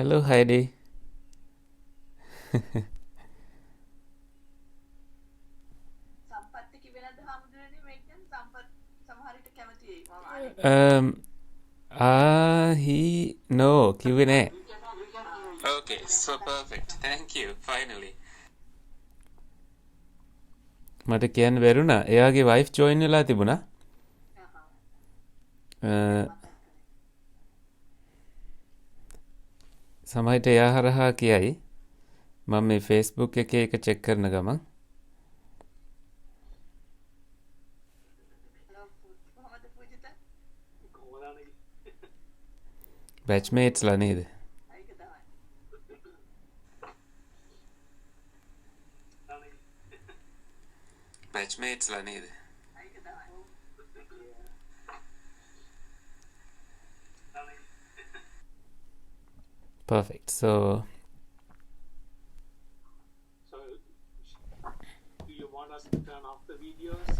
Hello, Heidi. No, Q&A. Okay, so perfect. Thank you, finally. මට කියන්න බැරුණා. එයාගේ wife join වෙලා තිබුණා. සමහරට එයා හරහා කියයි. මම මේ Facebook එකේ එක චෙක් කරන ගමන්. Batchmates ලා නේද? Batchmates ලා නේද? Perfect. So do you want us to turn off the videos and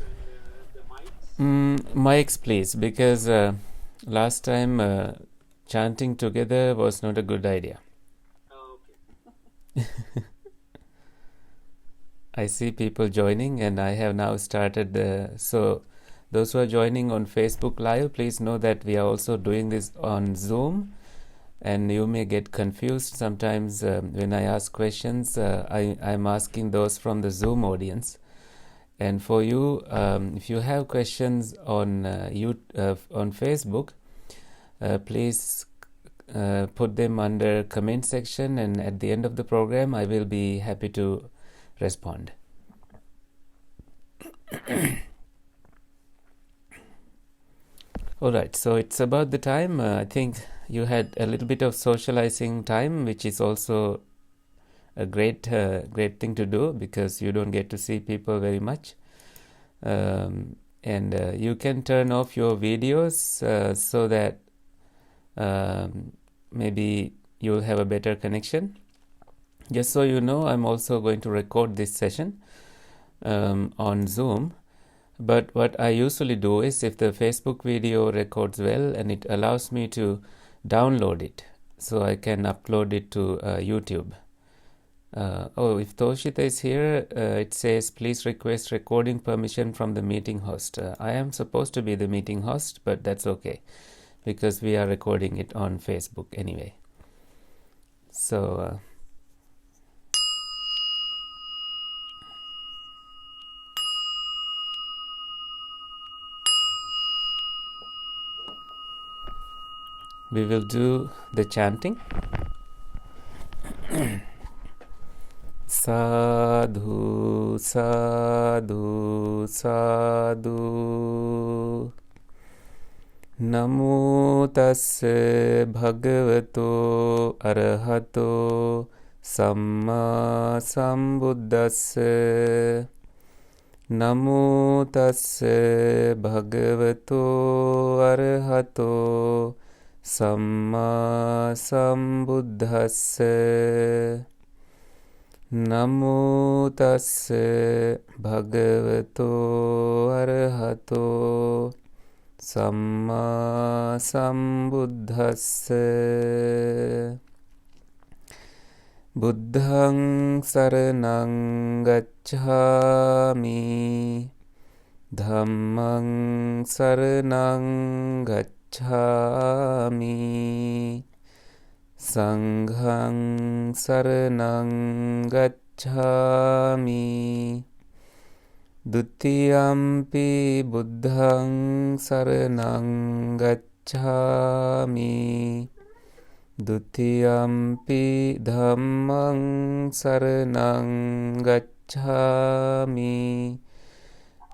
the mics? mics, please, because last time chanting together was not a good idea. Oh, okay. I see people joining, and I have now started. So, those who are joining on Facebook Live, please know that we are also doing this on Zoom, and you may get confused sometimes when I ask questions. I'm asking those from the Zoom audience, and for you, if you have questions on on Facebook, please put them under comment section, and at the end of the program, I will be happy to respond. All right, so it's about the time. I think you had a little bit of socializing time, which is also a great thing to do because you don't get to see people very much. And you can turn off your videos so that maybe you'll have a better connection. Just so you know, I'm also going to record this session on Zoom. But what I usually do is if the Facebook video records well and it allows me to download it so I can upload it to YouTube. If Toshita is here, it says please request recording permission from the meeting host. I am supposed to be the meeting host, but that's okay because we are recording it on Facebook anyway. So we will do the chanting. Sadhu, sadhu, sadhu. Namo tassa bhagavato arahato samma sambuddhassa. Namo tassa bhagavato arahato samma sambuddhassa. Namo tassa bhagavato arahato samma sambuddhassa. Buddhaṃ saraṇaṃ gacchāmi. Dhammaṃ saraṇaṃ gacchāmi. Sanghaṃ saraṇaṃ gacchāmi. Dutiyampi buddhaṃ saraṇaṃ gacchāmi. Dutiyampi dhammaṃ saraṇaṃ gacchāmi.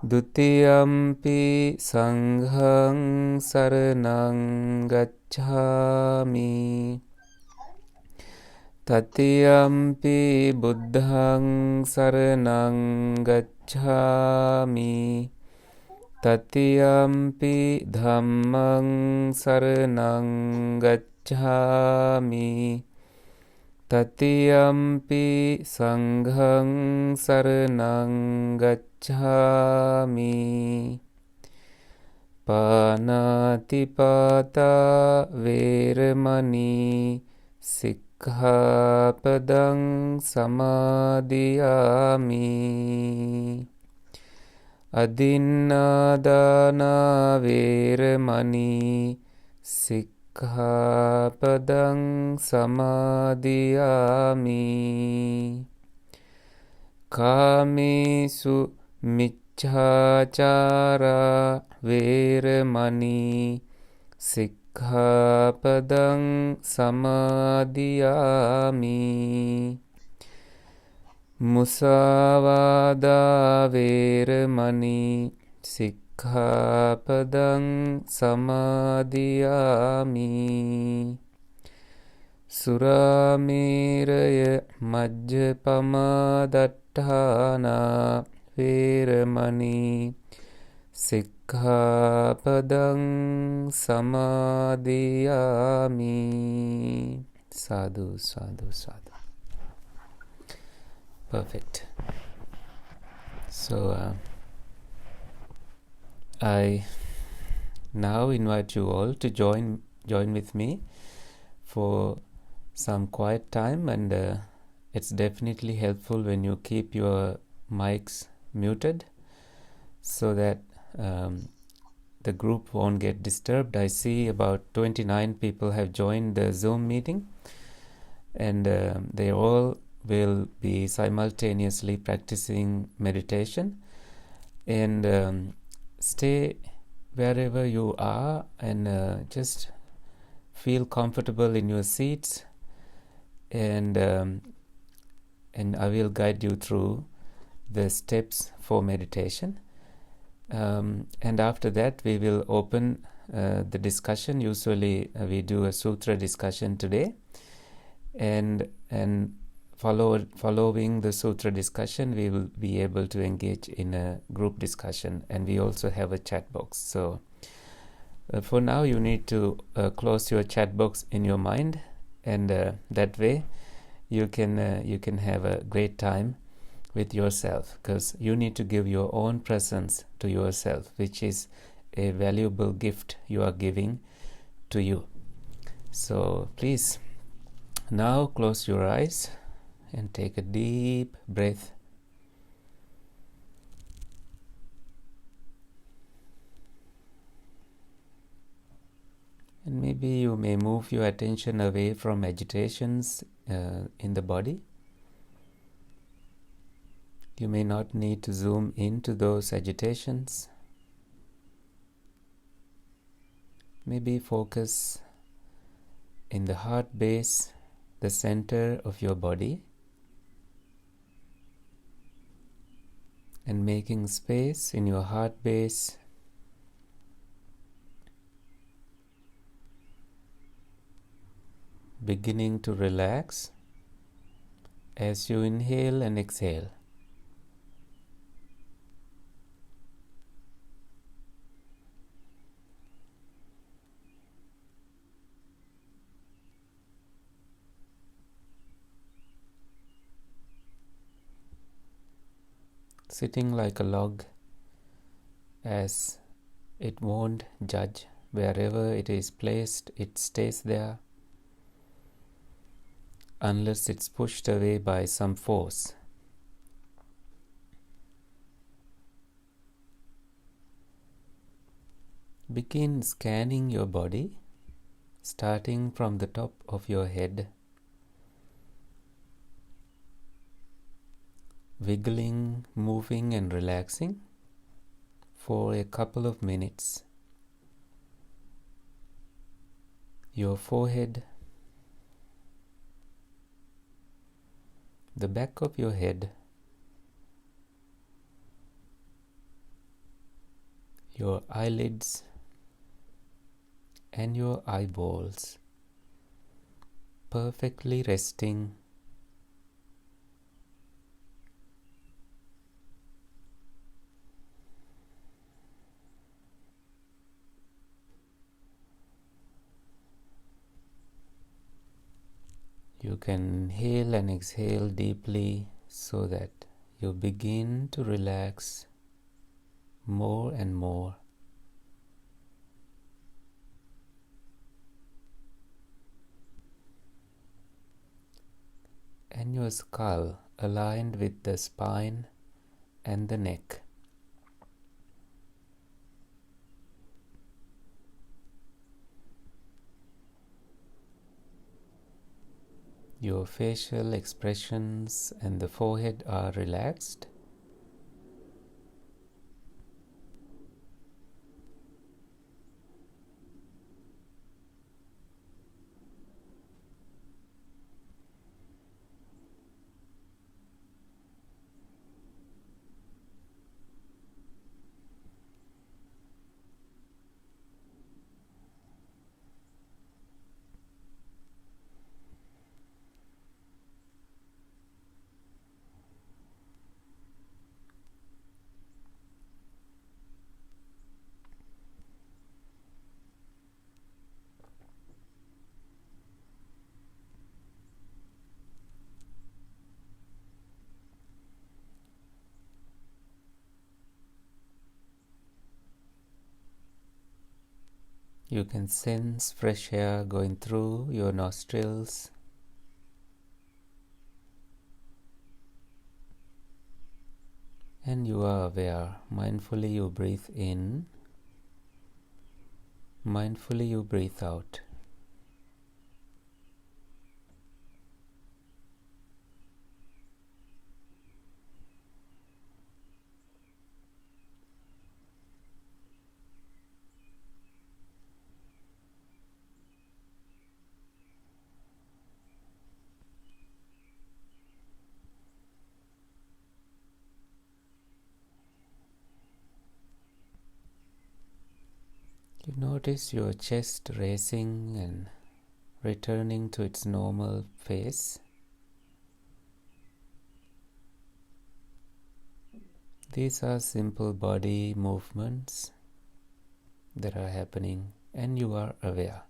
Dutiyampi sanghaṃ saraṇaṃ gacchāmi. Tatiyampi buddhaṃ saraṇaṃ gacchāmi. Tatiyampi dhammaṃ saraṇaṃ gacchāmi. Tatiyampi sanghaṃ saraṇaṃ gacchāmi. Pānātipātā vēramaṇī Sikkhapadang samadhiyami. Adinnādāna vērmani. Sikkhapadang samadhiyami. Kāmesu micchācārā vērmani. Sikkhapadang samadhiyami. Musāvādā vērmani. Sikkhapadang samadhiyami. Surāmeraya majjapamādātthāna vērmani. Sikkhapadang samadhiyami. Sadhu, sadhu, sadhu. Perfect. So, I now invite you all to join with me for some quiet time, and it's definitely helpful when you keep your mics muted so that the group won't get disturbed. I see about 29 people have joined the Zoom meeting, and they all will be simultaneously practicing meditation. And stay wherever you are, and just feel comfortable in your seats, and I will guide you through the steps for meditation. And after that, we will open the discussion. Usually, we do a sutra discussion today, and following the sutra discussion, we will be able to engage in a group discussion, and we also have a chat box. So for now, you need to close your chat box in your mind, and that way you can have a great time with yourself, because you need to give your own presence to yourself, which is a valuable gift you are giving to you. So please now close your eyes and take a deep breath. And maybe you may move your attention away from agitations in the body. You may not need to zoom into those agitations. Maybe focus in the heart base, the center of your body, and making space in your heart base. Beginning to relax as you inhale and exhale. Sitting like a log, as it won't judge. Wherever it is placed, it stays there, unless it's pushed away by some force. Begin scanning your body, starting from the top of your head, wiggling, moving and relaxing for a couple of minutes. Your forehead, the back of your head, your eyelids and your eyeballs perfectly resting. You can inhale and exhale deeply so that you begin to relax more and more. and your skull aligned with the spine and the neck. Your facial expressions and the forehead are relaxed. You can sense fresh air going through your nostrils. And you are aware. Mindfully you breathe in. Mindfully you breathe out. You notice your chest racing and returning to its normal pace. These are simple body movements that are happening, and you are aware.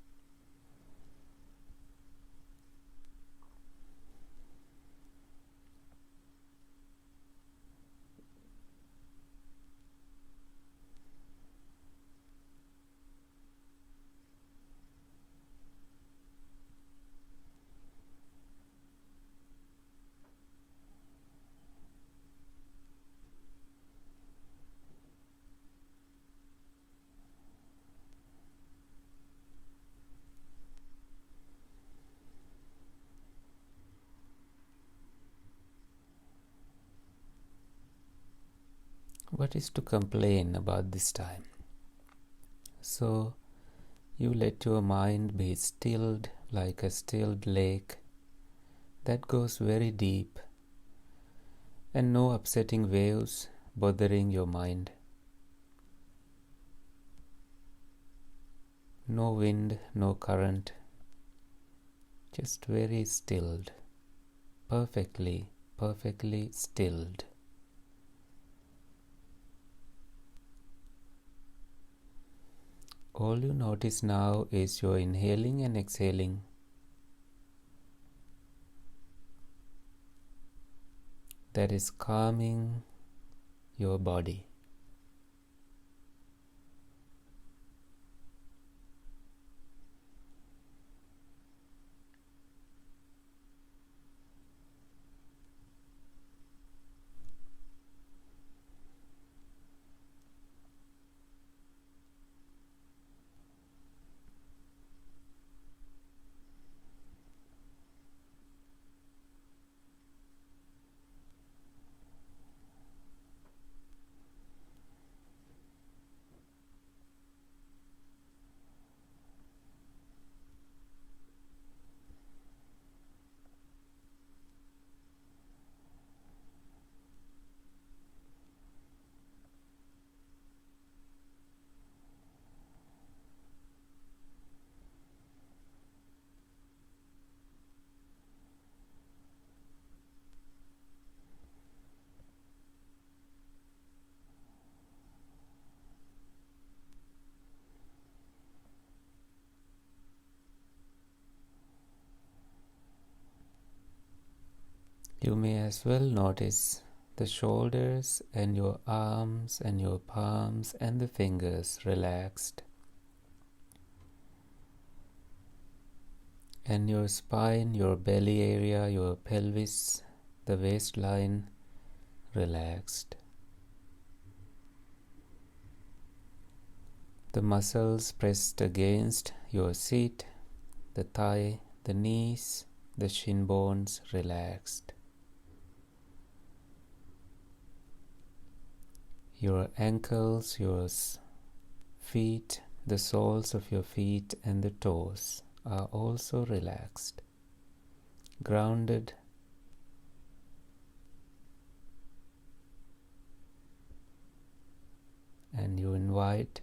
What is to complain about this time? So you let your mind be stilled like a stilled lake that goes very deep, and no upsetting waves bothering your mind. No wind, no current, just very stilled, perfectly stilled. All you notice now is your inhaling and exhaling. That is calming your body. You may as well notice the shoulders and your arms and your palms and the fingers relaxed. And your spine, your belly area, your pelvis, the waistline relaxed. The muscles pressed against your seat, the thigh, the knees, the shin bones relaxed. Your ankles, your feet, the soles of your feet and the toes are also relaxed, grounded, and you invite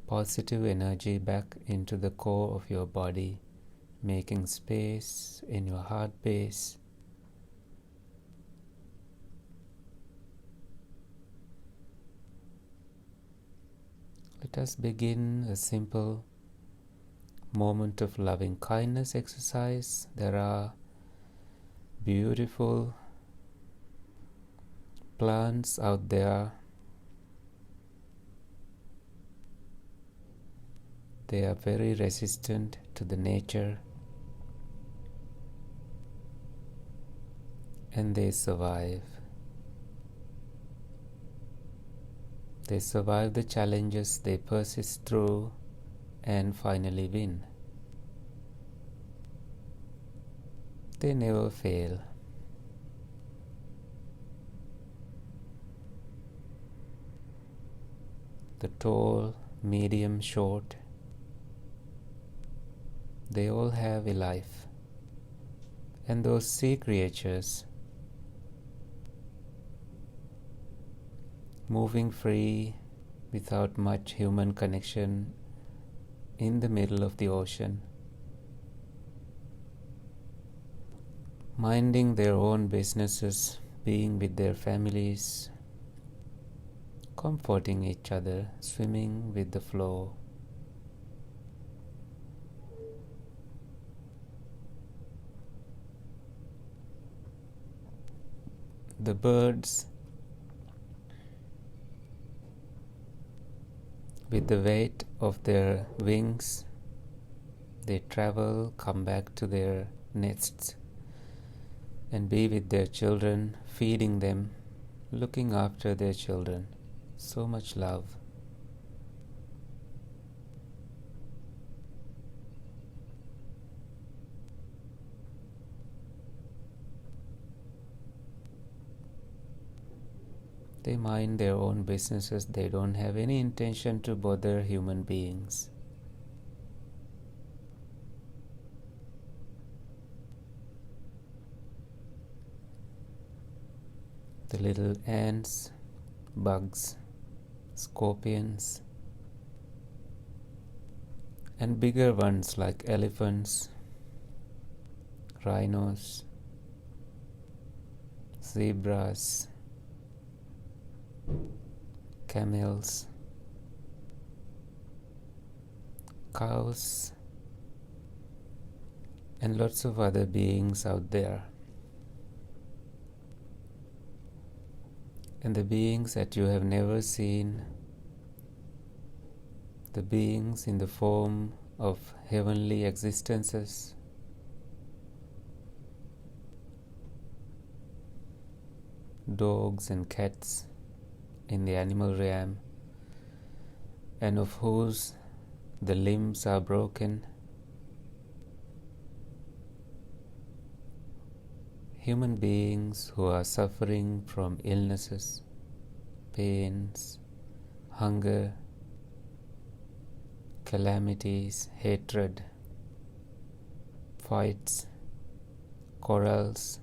positive energy back into the core of your body, making space in your heart base. Let us begin a simple moment of loving kindness exercise. There are beautiful plants out there. They are very resistant to the nature, and they survive. They survive the challenges, they persist through, and finally win. They never fail. The tall, medium, short, they all have a life. And those sea creatures, moving free without much human connection in the middle of the ocean, minding their own businesses, being with their families, comforting each other, swimming with the flow. The birds, with the weight of their wings, they travel, come back to their nests, and be with their children, feeding them, looking after their children. So much love. They mind their own businesses. They don't have any intention to bother human beings. The little ants, bugs, scorpions, and bigger ones like elephants, rhinos, zebras, camels, cows, and lots of other beings out there. And the beings that you have never seen, the beings in the form of heavenly existences, dogs and cats in the animal realm, and of whose the limbs are broken, human beings who are suffering from illnesses, pains, hunger, calamities, hatred, fights, quarrels,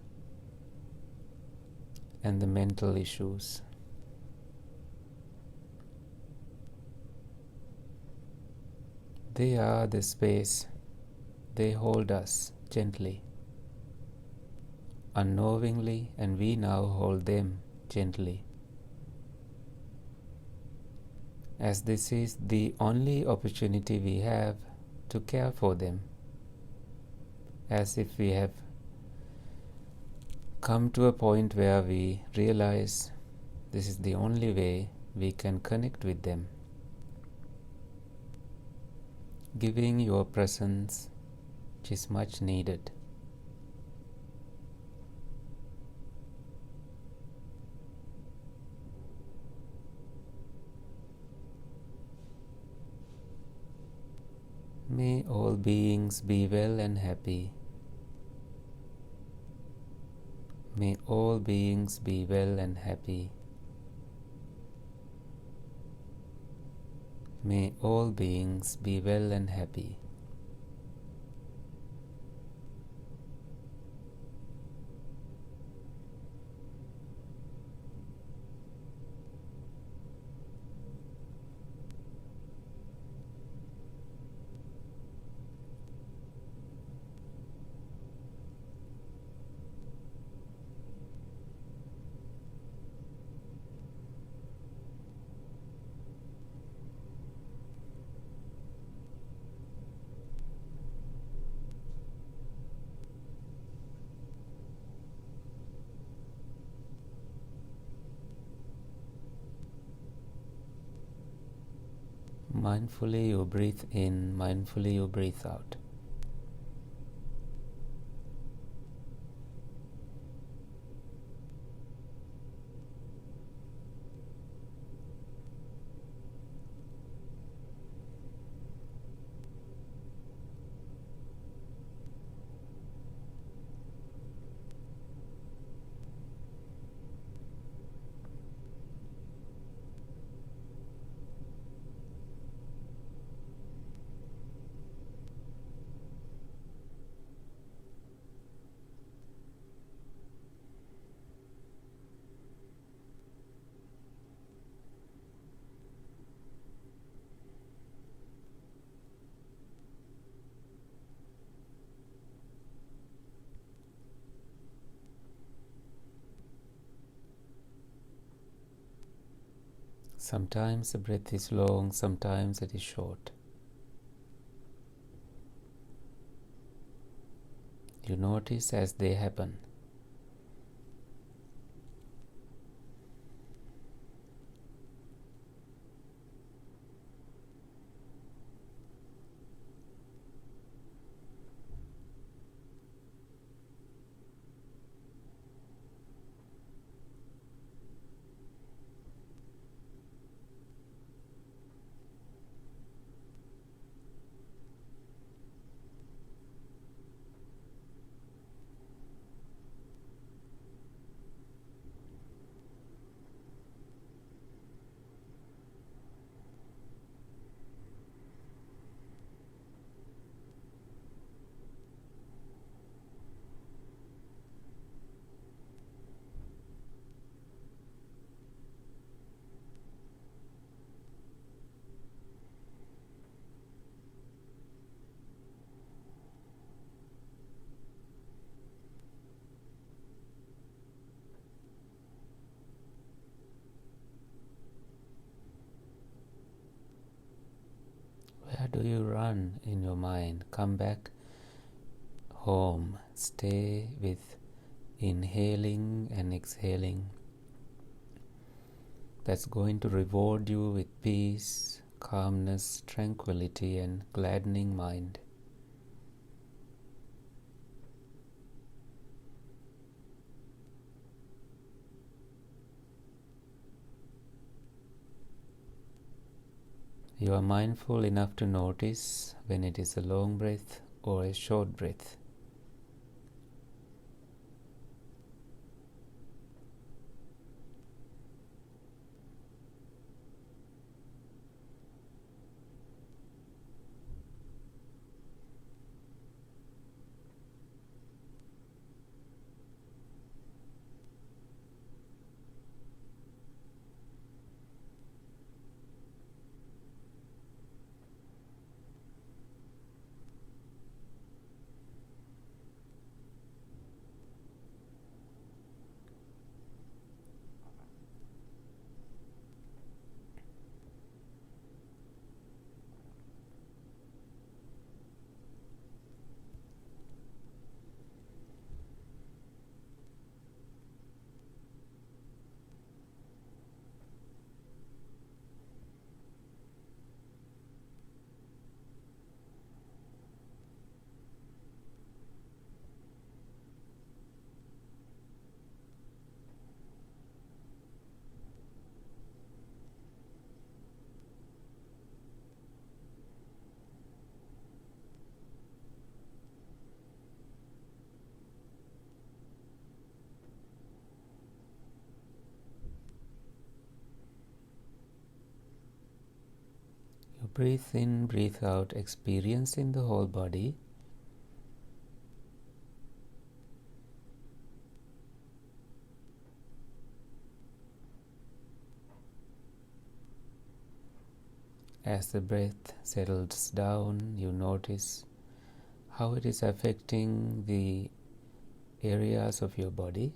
and the mental issues. They are the space. They hold us gently, unknowingly, and we now hold them gently. As this is the only opportunity we have to care for them, as if we have come to a point where we realize this is the only way we can connect with them. Giving your presence which is much needed. May all beings be well and happy. May all beings be well and happy. May all beings be well and happy. Mindfully you breathe in, mindfully you breathe out. Sometimes the breath is long, sometimes it is short. You notice as they happen. Where do you run in your mind? Come back home. Stay with inhaling and exhaling. That's going to reward you with peace, calmness, tranquility, and gladdening mind. You are mindful enough to notice when it is a long breath or a short breath. breathe in, breathe out, experiencing the whole body. As the breath settles down, you notice how it is affecting the areas of your body.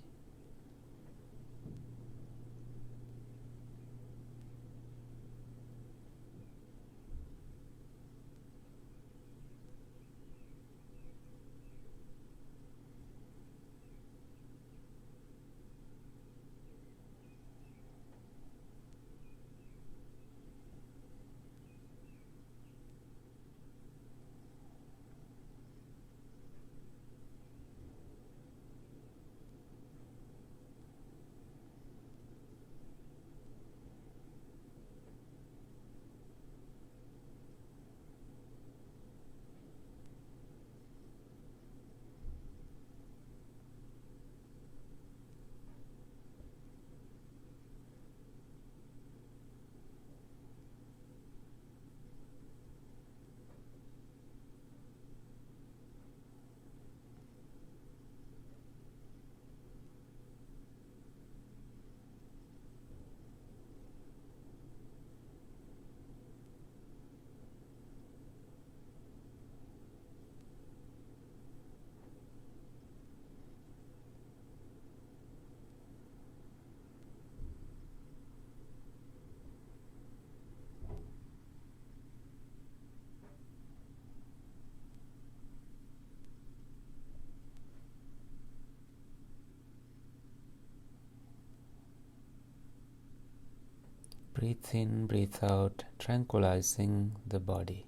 Breathe in, breathe out, tranquilizing the body.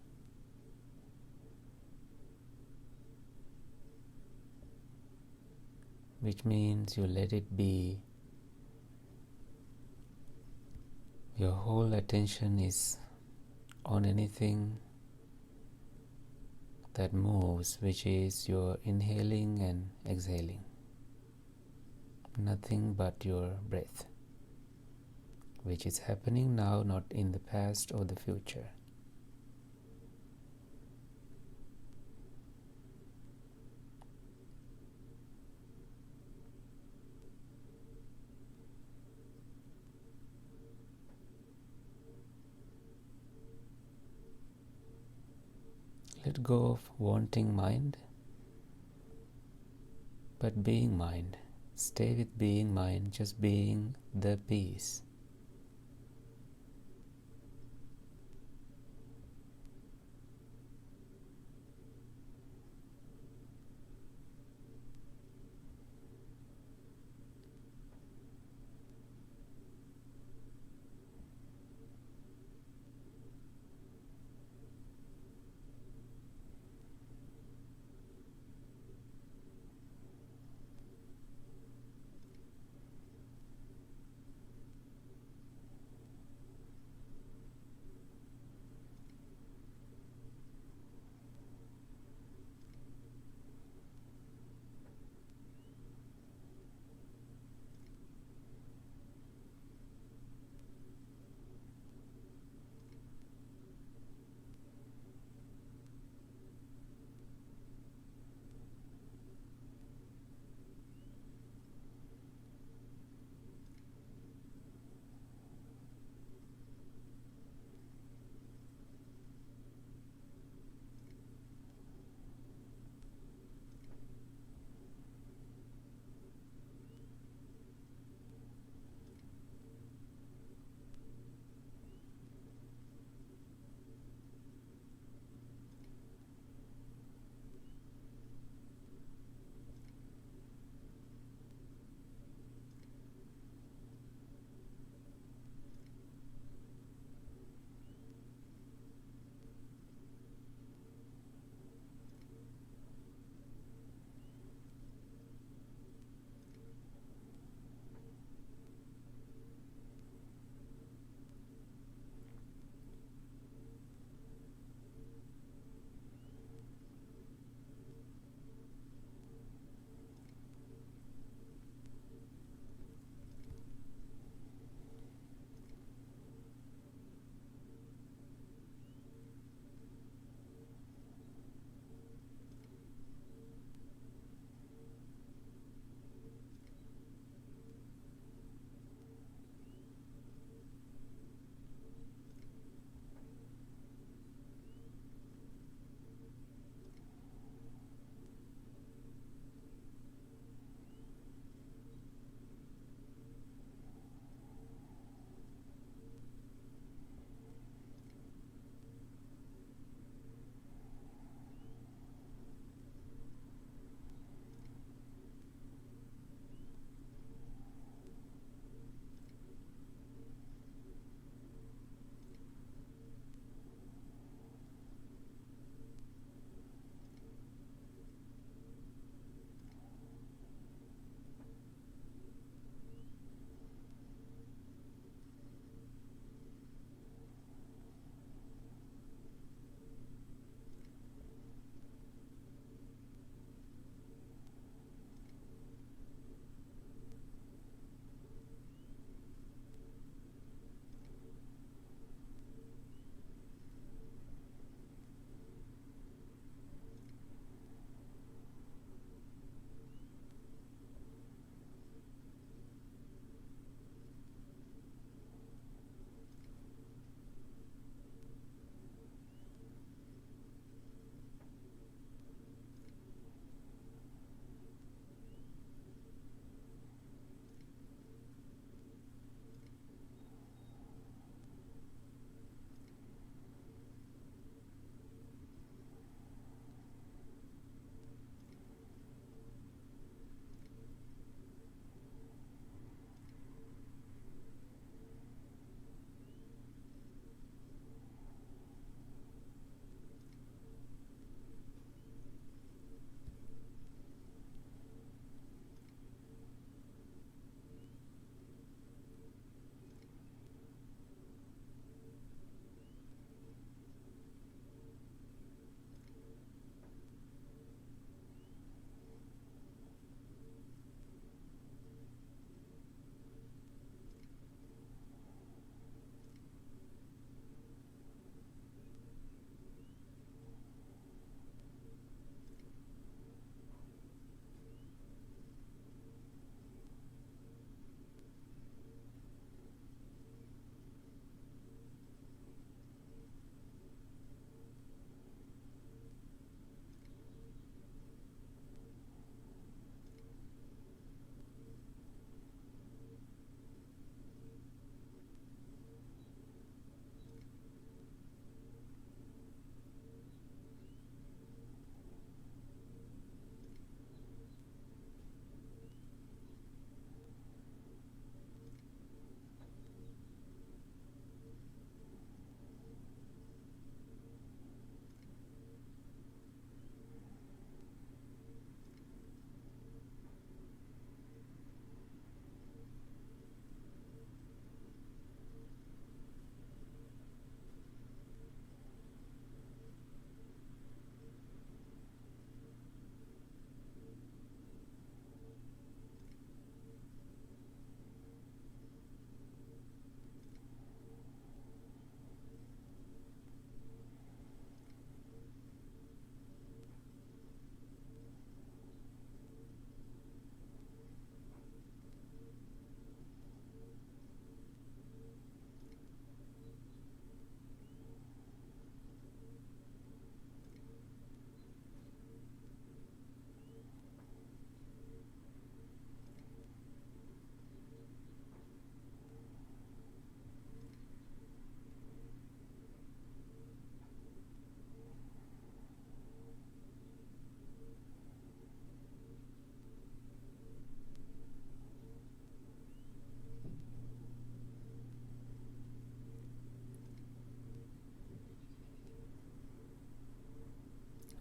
Which means you let it be. Your whole attention is on anything that moves, which is your inhaling and exhaling. Nothing but your breath, which is happening now, not in the past or the future. Let go of wanting mind, but being mind. Stay with being mind, just being the peace.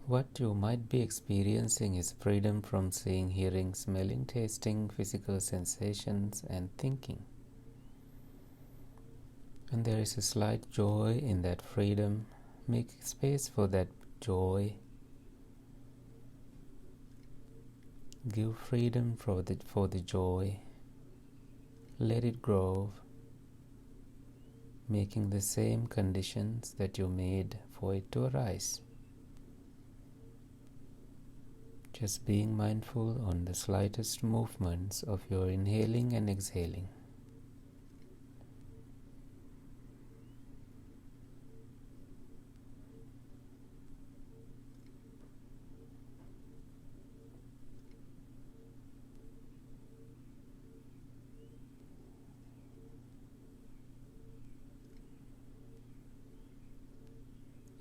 What you might be experiencing is freedom from seeing, hearing, smelling, tasting, physical sensations, and thinking. And there is a slight joy in that freedom. Make space for that joy. Give freedom for the joy. Let it grow, making the same conditions that you made for it to arise. Just being mindful on the slightest movements of your inhaling and exhaling.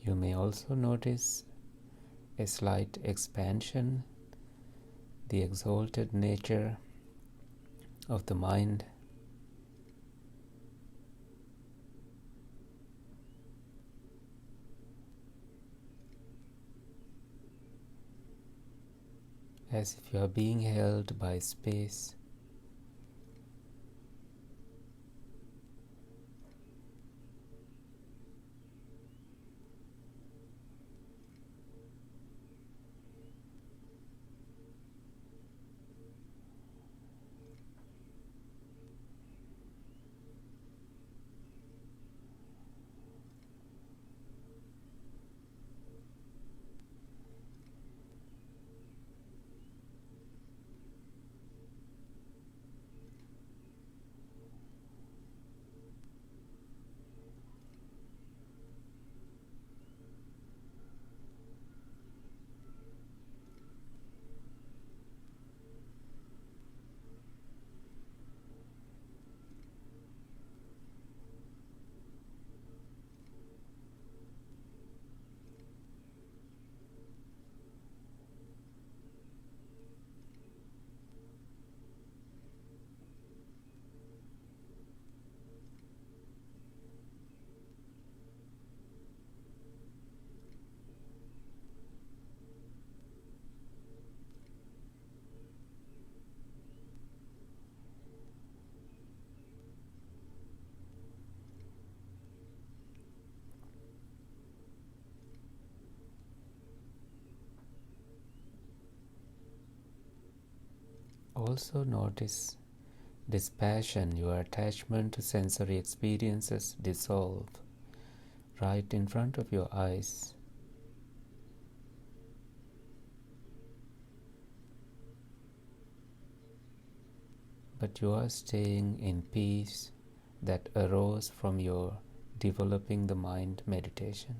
You may also notice a slight expansion, the exalted nature of the mind, as if you are being held by space. Also notice dispassion, your attachment to sensory experiences dissolve right in front of your eyes. But you are staying in peace that arose from your developing the mind meditation.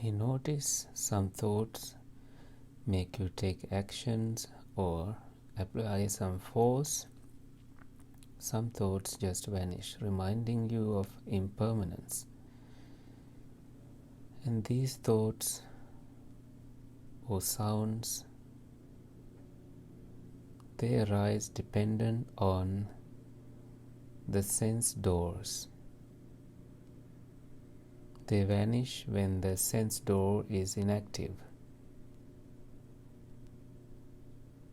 may notice some thoughts make you take actions or apply some force. Some thoughts just vanish, reminding you of impermanence. And these thoughts or sounds, they arise dependent on the sense doors. They vanish when the sense door is inactive.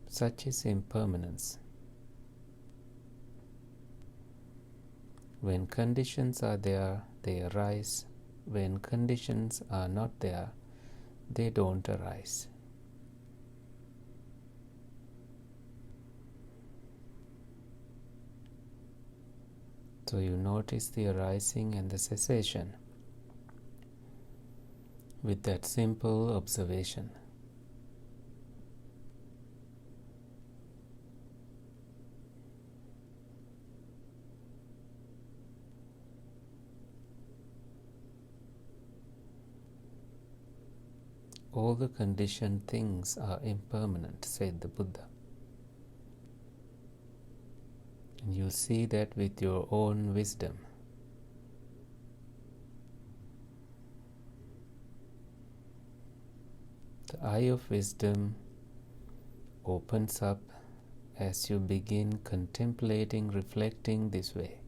Such is impermanence. When conditions are there, they arise. When conditions are not there, they don't arise. So you notice the arising and the cessation with that simple observation. All the conditioned things are impermanent, said the Buddha. And you see that with your own wisdom. The eye of wisdom opens up as you begin contemplating, reflecting this way.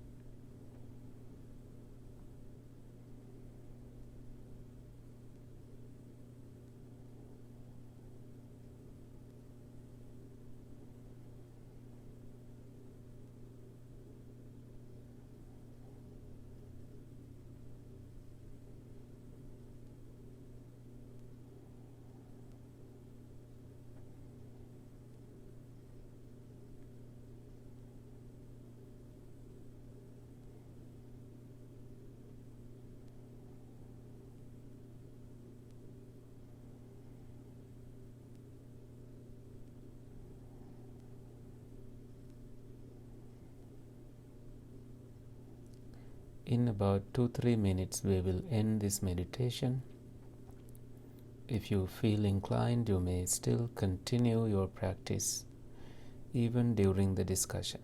In about 2-3 minutes, we will end this meditation. If you feel inclined, you may still continue your practice even during the discussion.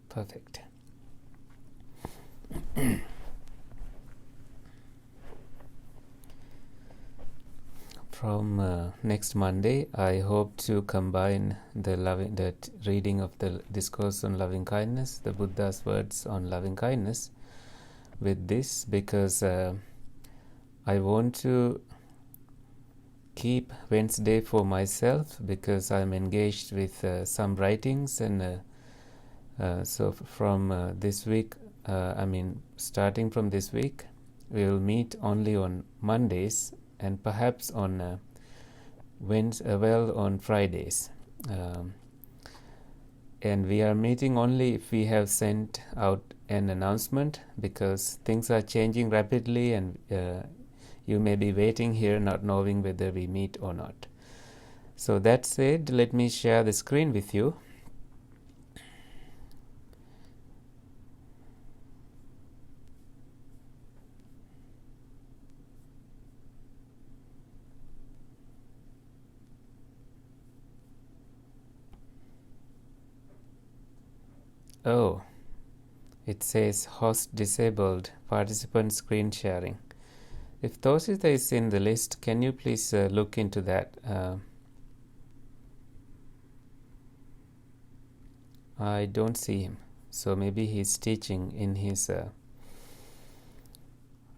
Perfect. From next Monday, I hope to combine the reading of the discourse on loving kindness, the Buddha's words on loving kindness, with this, because I want to keep Wednesday for myself, because I'm engaged with some writings, and so from this week, starting from this week, we will meet only on Mondays and perhaps on on Fridays. And we are meeting only if we have sent out an announcement, because things are changing rapidly, and you may be waiting here not knowing whether we meet or not. So that said, let me share the screen with you. Oh, it says host disabled, participant screen sharing. If Toshita is in the list, can you please look into that? I don't see him, so maybe he's teaching in his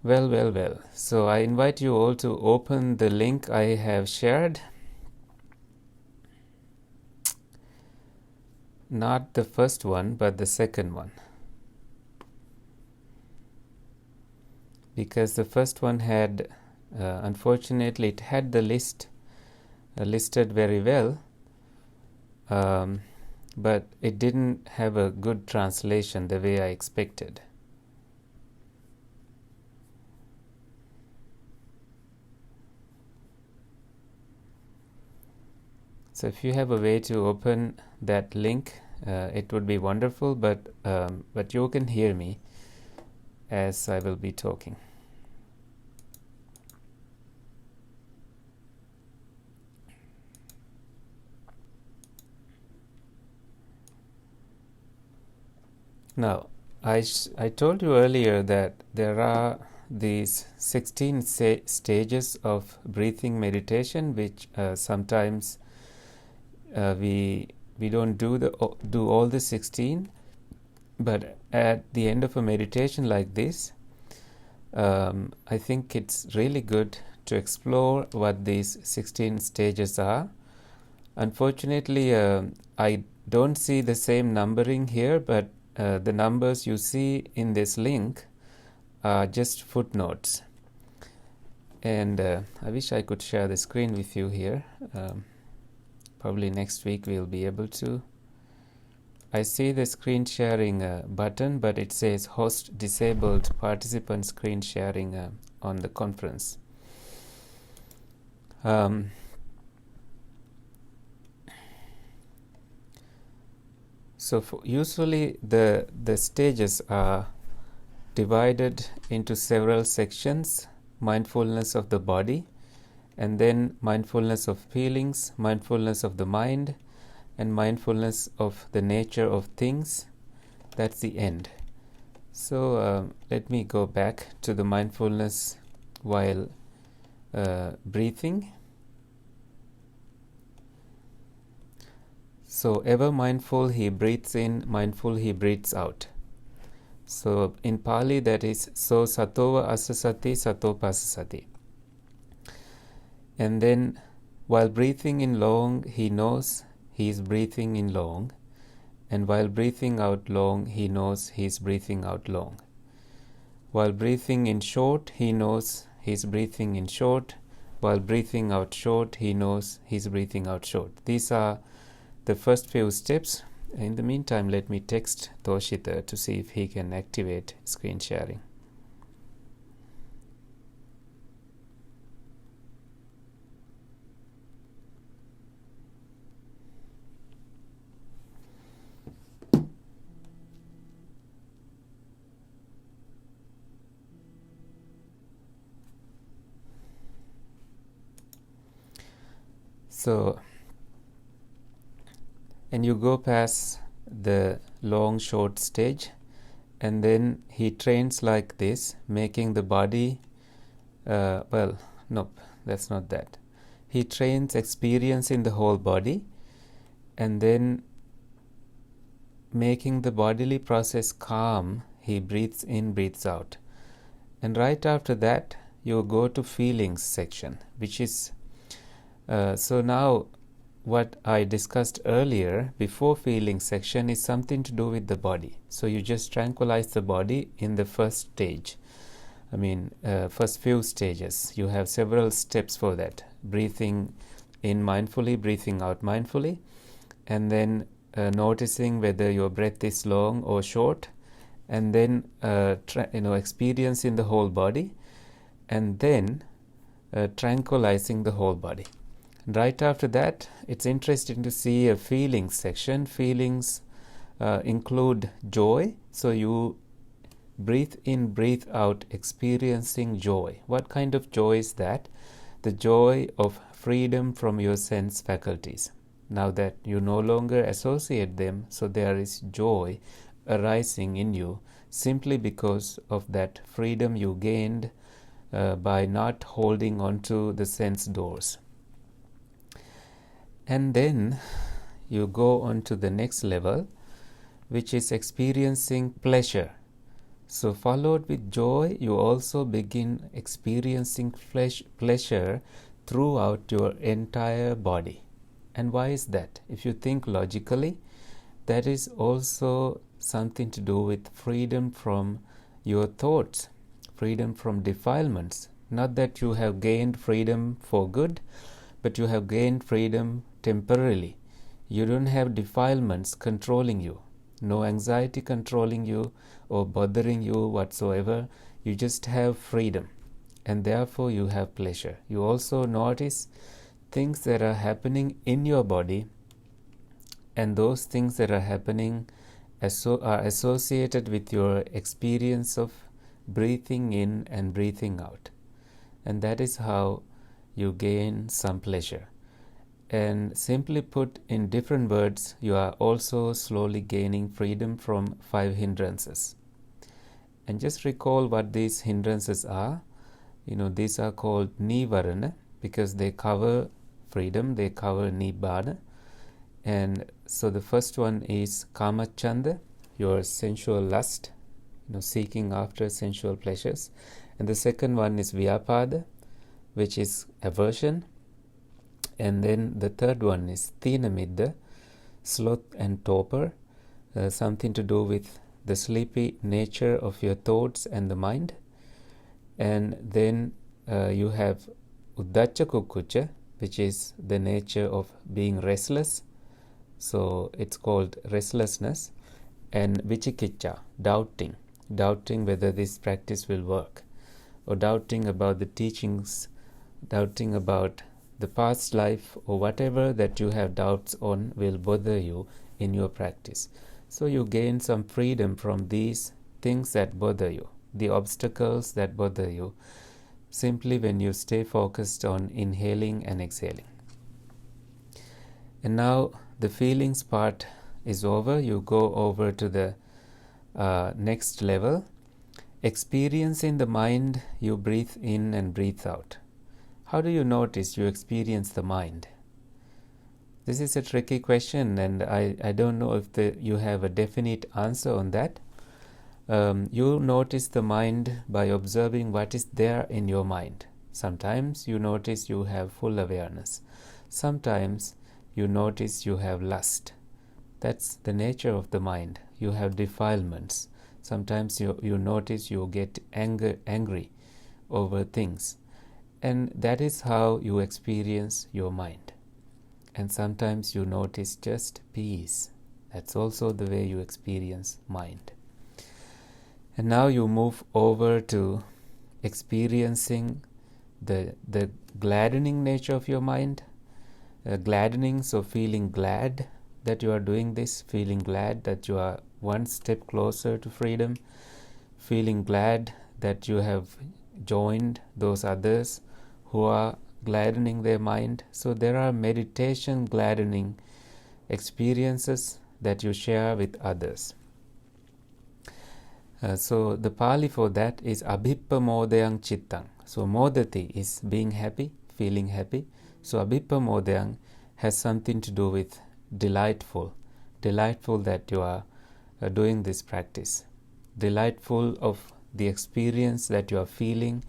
well. So I invite you all to open the link I have shared. Not the first one, but the second one. Because the first one had, unfortunately, it had the list listed very well, but it didn't have a good translation the way I expected. So if you have a way to open that link, it would be wonderful, but you can hear me as I will be talking. Now, I told you earlier that there are these 16 stages of breathing meditation, which sometimes we don't do all the 16, but at the end of a meditation like this, I think it's really good to explore what these 16 stages are. Unfortunately, I don't see the same numbering here, but the numbers you see in this link are just footnotes. And I wish I could share the screen with you here. Probably next week we'll be able to. I see the screen sharing button, but it says host disabled, participant screen sharing on the conference. So usually the stages are divided into several sections: mindfulness of the body, and then mindfulness of feelings, mindfulness of the mind, and mindfulness of the nature of things. That's the end. So let me go back to the mindfulness while breathing. So ever mindful he breathes in, mindful he breathes out. So in Pali that is so satova asasati satopasasati. And then while breathing in long, he knows he is breathing in long, and while breathing out long, he knows he is breathing out long. While breathing in short, he knows he is breathing in short. While breathing out short, he knows he is breathing out short. These are the first few steps. In the meantime, let me text Toshita to see if he can activate screen sharing. So, and you go past the long short stage, and then he trains like this, making the body nope, that's not that. He trains experience in the whole body, and then making the bodily process calm, he breathes in, breathes out. And right after that you go to feelings section, which is so now what I discussed earlier before feeling section is something to do with the body. So you just tranquilize the body in the first stage. First few stages. You have several steps for that. Breathing in mindfully, breathing out mindfully, and then noticing whether your breath is long or short, and then experience in the whole body, and then tranquilizing the whole body. And right after that, it's interesting to see a feelings section. Feelings include joy. So you breathe in, breathe out, experiencing joy. What kind of joy is that? The joy of freedom from your sense faculties. Now that you no longer associate them, so there is joy arising in you simply because of that freedom you gained by not holding on to the sense doors. And then you go on to the next level, which is experiencing pleasure. So followed with joy, you also begin experiencing pleasure throughout your entire body. And why is that? If you think logically, that is also something to do with freedom from your thoughts, freedom from defilements. Not that you have gained freedom for good, but you have gained freedom temporarily. You don't have defilements controlling you, no anxiety controlling you or bothering you whatsoever. You just have freedom, and therefore you have pleasure. You also notice things that are happening in your body, and those things that are happening are associated with your experience of breathing in and breathing out. And that is how you gain some pleasure. And simply put, in different words, you are also slowly gaining freedom from 5 hindrances. And just recall what these hindrances are. These are called nivarana because they cover freedom, they cover nibbana. And so the first one is kamachanda, your sensual lust, seeking after sensual pleasures. And the second one is vyapada, which is aversion. And then the third one is thinamidda, sloth and torpor, something to do with the sleepy nature of your thoughts and the mind. And then you have uddacha kukkucha, which is the nature of being restless. So it's called restlessness. And vichikicha, doubting whether this practice will work, or doubting about the teachings, doubting about the past life, or whatever that you have doubts on will bother you in your practice. So you gain some freedom from these things that bother you, the obstacles that bother you, simply when you stay focused on inhaling and exhaling. And now the feelings part is over. You go over to the next level. Experience in the mind, you breathe in and breathe out. How do you notice you experience the mind? This is a tricky question, and I don't know if you have a definite answer on that. You notice the mind by observing what is there in your mind. Sometimes you notice you have full awareness. Sometimes you notice you have lust. That's the nature of the mind. You have defilements. Sometimes you notice you get angry over things. And that is how you experience your mind. And sometimes you notice just peace. That's also the way you experience mind. And now you move over to experiencing the gladdening nature of your mind. Gladdening, so feeling glad that you are doing this, feeling glad that you are one step closer to freedom, feeling glad that you have joined those others who are gladdening their mind. So there are meditation gladdening experiences that you share with others. So the Pali for that is abhippamodayang chittang. So modati is being happy, feeling happy. So abhippamodayang has something to do with delightful that you are doing this practice, delightful of the experience that you are feeling,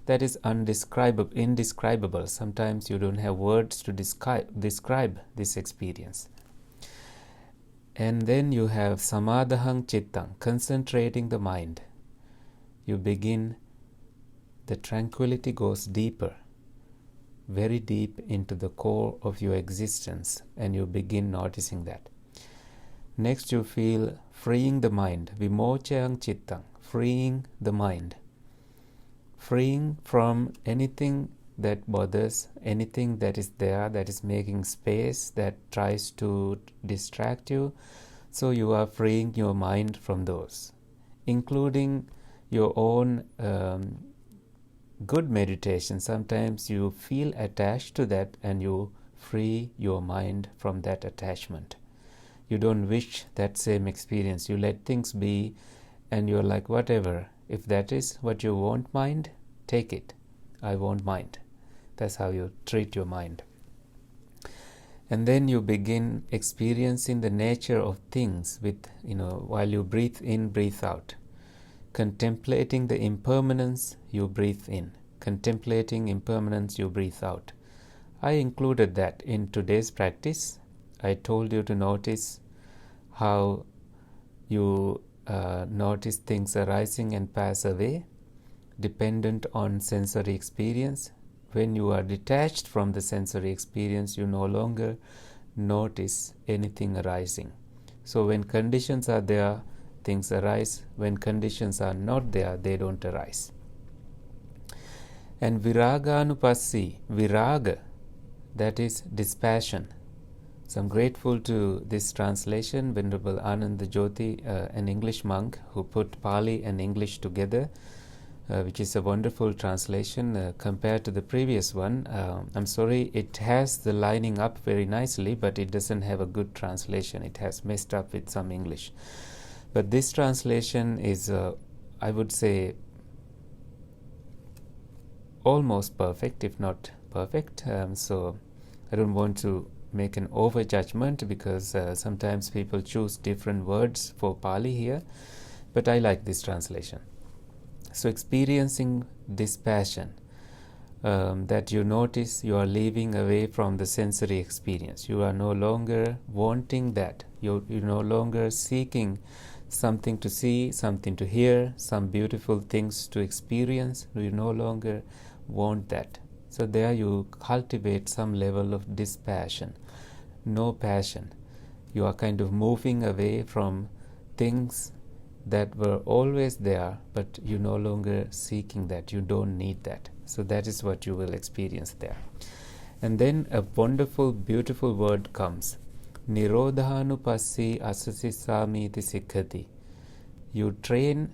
that is indescribable. Sometimes you don't have words to describe this experience. And then you have samadahang chittang, concentrating the mind. You begin, the tranquility goes deeper, very deep into the core of your existence, and you begin noticing that. Next you feel freeing the mind, vimochayang chittang, freeing the mind, freeing from anything that bothers, anything that is there that is making space, that tries to distract you. So you are freeing your mind from those, including your own good meditation. Sometimes you feel attached to that and you free your mind from that attachment. You don't wish that same experience. You let things be and you're like, whatever. If that is what you won't mind, take it. I won't mind. That's how you treat your mind. And then you begin experiencing the nature of things with, while you breathe in, breathe out. Contemplating the impermanence, you breathe in. Contemplating impermanence, you breathe out. I included that in today's practice. I told you to notice how you notice things arising and pass away, dependent on sensory experience. When you are detached from the sensory experience, you no longer notice anything arising. So when conditions are there, things arise. When conditions are not there, they don't arise. And viraganupassi, viraga, that is dispassion. So I'm grateful to this translation, Venerable Ananda Jyoti, an English monk who put Pali and English together, which is a wonderful translation compared to the previous one. I'm sorry, it has the lining up very nicely, but it doesn't have a good translation. It has messed up with some English. But this translation is, I would say, almost perfect, if not perfect. So I don't want to make an over judgment because sometimes people choose different words for Pali here, but I like this translation. So experiencing dispassion, that you notice you are leaving away from the sensory experience. You are no longer wanting that. You're no longer seeking something to see, something to hear, some beautiful things to experience. You no longer want that. So there you cultivate some level of dispassion, no passion. You are kind of moving away from things that were always there, but you no longer seeking that. You don't need that. So that is what you will experience there. And then a wonderful, beautiful word comes. Nirodhanupassi asasisami iti sikkati. You train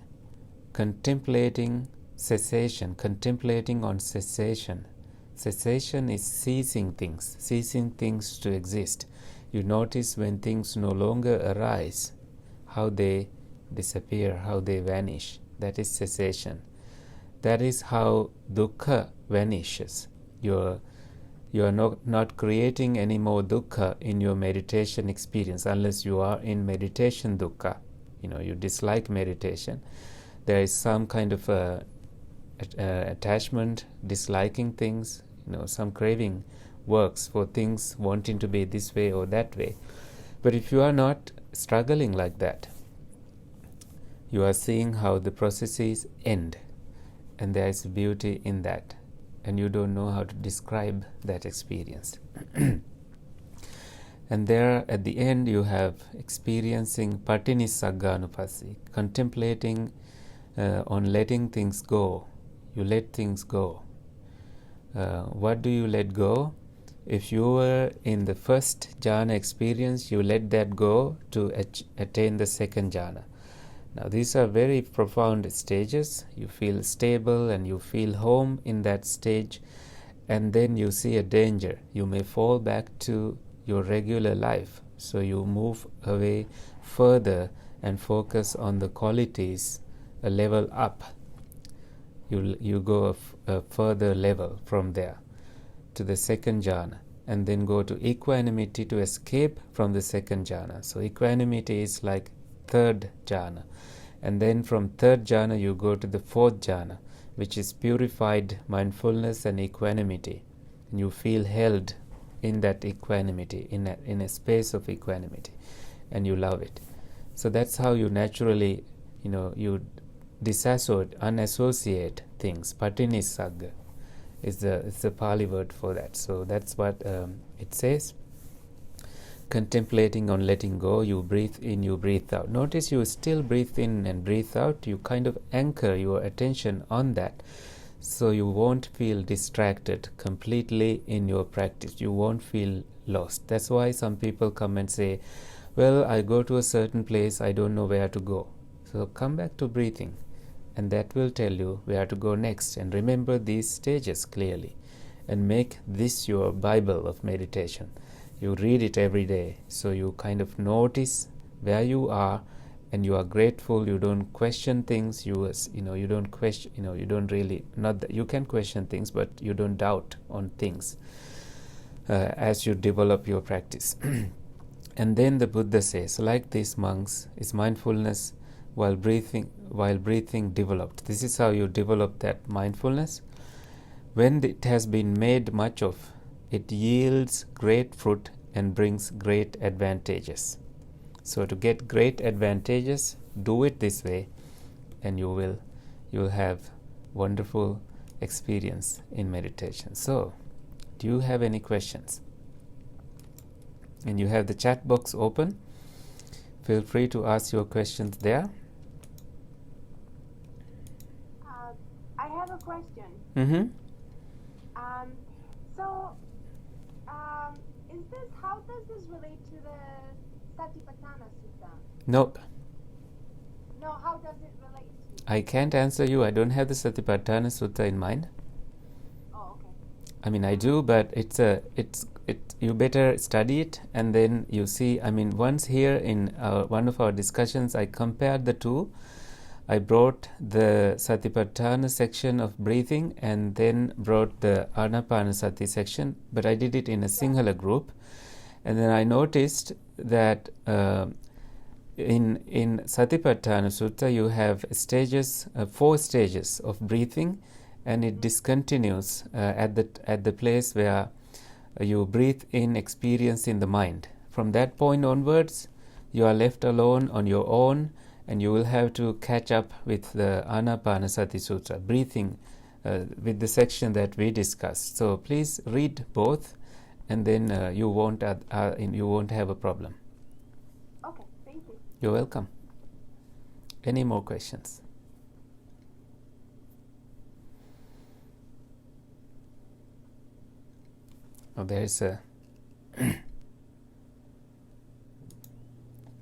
contemplating cessation, contemplating on cessation. Cessation is ceasing things to exist. You notice when things no longer arise, how they disappear, how they vanish. That is cessation. That is how dukkha vanishes. You are not creating any more dukkha in your meditation experience unless you are in meditation dukkha. You dislike meditation. There is some kind of attachment, disliking things, some craving works for things wanting to be this way or that way. But if you are not struggling like that, you are seeing how the processes end, and there is beauty in that, and you don't know how to describe that experience. And there at the end you have experiencing patinissagganupassi, contemplating on letting things go. You let things go. What do you let go? If you were in the first jhana experience, you let that go to attain the second jhana. Now these are very profound stages. You feel stable and you feel home in that stage, and then you see a danger. You may fall back to your regular life. So you move away further and focus on the qualities, a level up. You go a further level from there to the second jhana, and then go to equanimity to escape from the second jhana. So equanimity is like third jhana, and then from third jhana you go to the fourth jhana, which is purified mindfulness and equanimity, and you feel held in that equanimity, in a space of equanimity, and you love it. So that's how you naturally, you unassociate things. Patinissagga is the Pali word for that. So that's what it says. Contemplating on letting go, you breathe in, you breathe out. Notice you still breathe in and breathe out. You kind of anchor your attention on that. So you won't feel distracted completely in your practice. You won't feel lost. That's why some people come and say, well, I go to a certain place, I don't know where to go. So come back to breathing, and that will tell you where to go next. And remember these stages clearly, and make this your Bible of meditation. You read it every day, so you kind of notice where you are, and you are grateful. You don't question things. You don't question. You don't really, not that you can question things, but you don't doubt on things as you develop your practice. And then the Buddha says, like these monks, is mindfulness while breathing developed. This is how you develop that mindfulness. When it has been made much of, it yields great fruit and brings great advantages. So to get great advantages, do it this way, and you'll have wonderful experience in meditation. So, do you have any questions? And you have the chat box open. Feel free to ask your questions there. I have a question. Mm-hmm. How does this relate to the Satipatthana Sutta? Nope. No, how does it relate to? I can't answer you. I don't have the Satipatthana Sutta in mind. Oh, okay. I mean, I do, but you better study it, and then you see. I mean, once here in one of our discussions, I compared the two. I brought the Satipatthana section of breathing and then brought the Anapanasati section, but I did it in a singular group. And then I noticed that in Satipatthana Sutta you have stages, 4 stages of breathing, and it discontinues at the place where you breathe in experience in the mind. From that point onwards, you are left alone on your own, and you will have to catch up with the Anapanasati Sutra, breathing with the section that we discussed. So please read both, and then you won't have a problem. Okay, thank you. You're welcome. Any more questions? Oh, there is a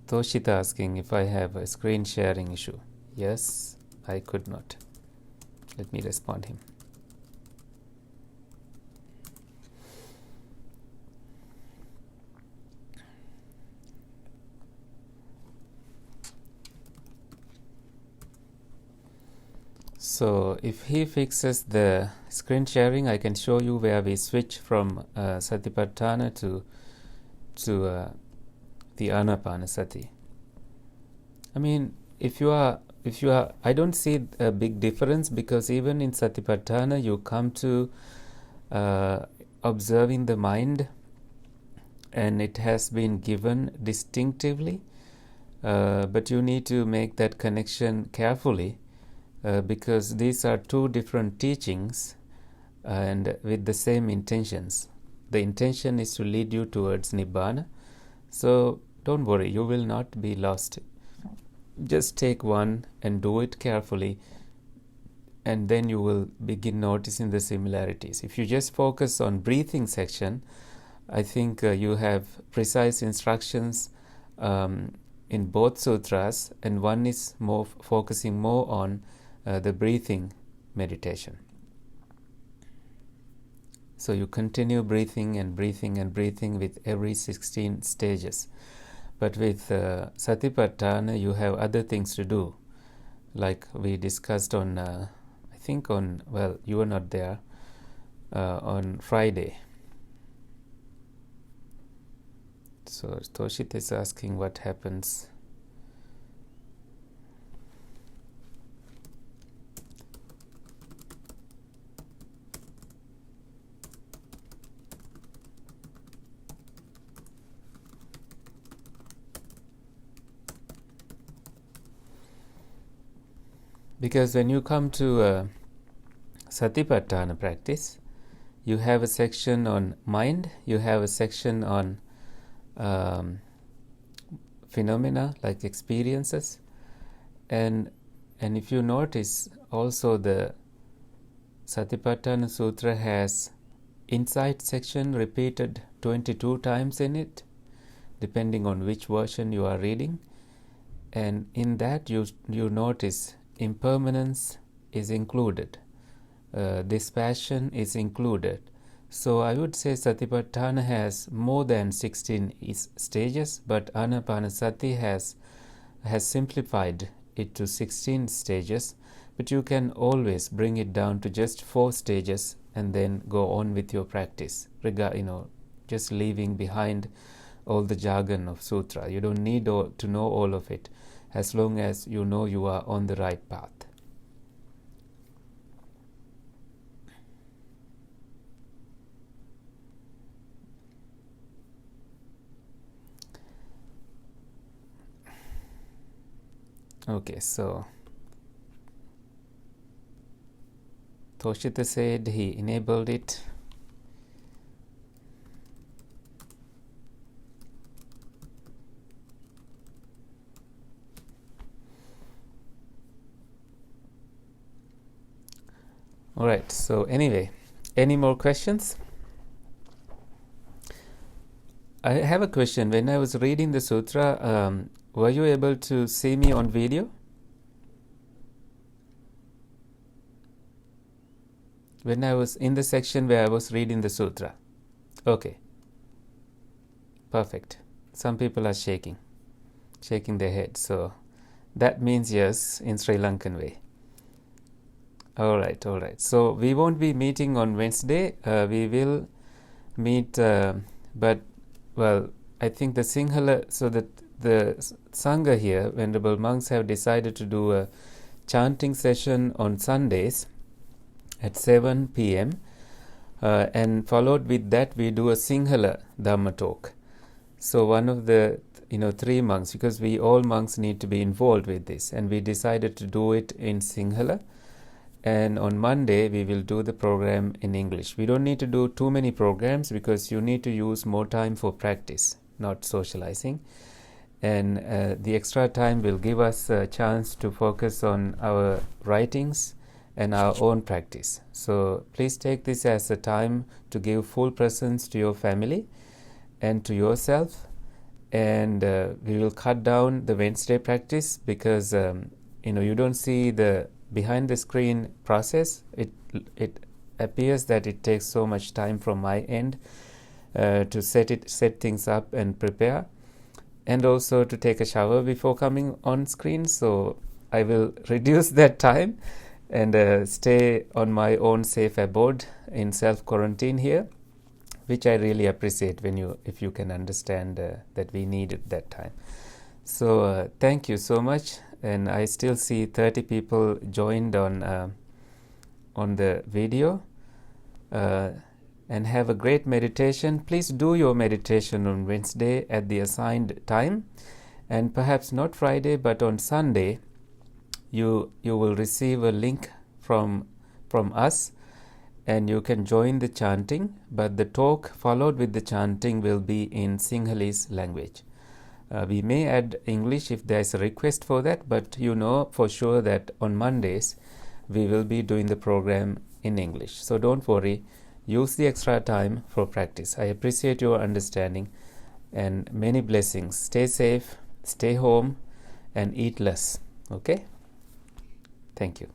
Toshita asking if I have a screen sharing issue. Yes, I could not. Let me respond him. So if he fixes the screen sharing, I can show you where we switch from Satipatthana to the Anapanasati. I mean, if you are, I don't see a big difference, because even in Satipatthana you come to observing the mind, and it has been given distinctively, but you need to make that connection carefully, because these are 2 different teachings and with the same intentions. The intention is to lead you towards Nibbana. So don't worry, you will not be lost. Just take one and do it carefully, and then you will begin noticing the similarities. If you just focus on breathing section, I think you have precise instructions in both sutras, and one is focusing more on the breathing meditation. So you continue breathing and breathing and breathing with every 16 stages. But with Satipatthana, you have other things to do, like we discussed on, I think on, well, you were not there, on Friday. So Toshit is asking what happens. Because when you come to Satipatthana practice, you have a section on mind, you have a section on phenomena like experiences, and if you notice also the Satipatthana Sutra has insight section repeated 22 times in it, depending on which version you are reading. And in that you notice impermanence is included, dispassion is included. So I would say Satipatthana has more than 16 stages, but Anapanasati has simplified it to 16 stages, but you can always bring it down to just 4 stages and then go on with your practice, just leaving behind all the jargon of sutra. You don't need to know all of it, as long as you know you are on the right path. Okay, so Toshita said he enabled it. Alright, so anyway, any more questions? I have a question. When I was reading the sutra, were you able to see me on video? When I was in the section where I was reading the sutra. Okay. Perfect. Some people are shaking their heads. So that means yes in Sri Lankan way. All right. So we won't be meeting on Wednesday. We will meet, but well, I think the Sinhala, so that the Sangha here, Venerable monks, have decided to do a chanting session on Sundays at 7 p.m. And followed with that we do a Sinhala Dhamma talk. So one of the 3 monks, because we all monks need to be involved with this, and we decided to do it in Sinhala. And on Monday we will do the program in English. We don't need to do too many programs because you need to use more time for practice, not socializing. And the extra time will give us a chance to focus on our writings and our own practice. So please take this as a time to give full presence to your family and to yourself. And we will cut down the Wednesday practice because you don't see the behind the screen process. It appears that it takes so much time from my end to set things up and prepare, and also to take a shower before coming on screen. So I will reduce that time and stay on my own safe abode in self-quarantine here, which I really appreciate if you can understand that we needed that time. So thank you so much. And I still see 30 people joined on the video. And have a great meditation. Please do your meditation on Wednesday at the assigned time, and perhaps not Friday, but on Sunday you will receive a link from us, and you can join the chanting, but the talk followed with the chanting will be in Sinhalese language. We may add English if there is a request for that, but for sure that on Mondays we will be doing the program in English. So don't worry, use the extra time for practice. I appreciate your understanding, and many blessings. Stay safe, stay home, and eat less. Okay? Thank you.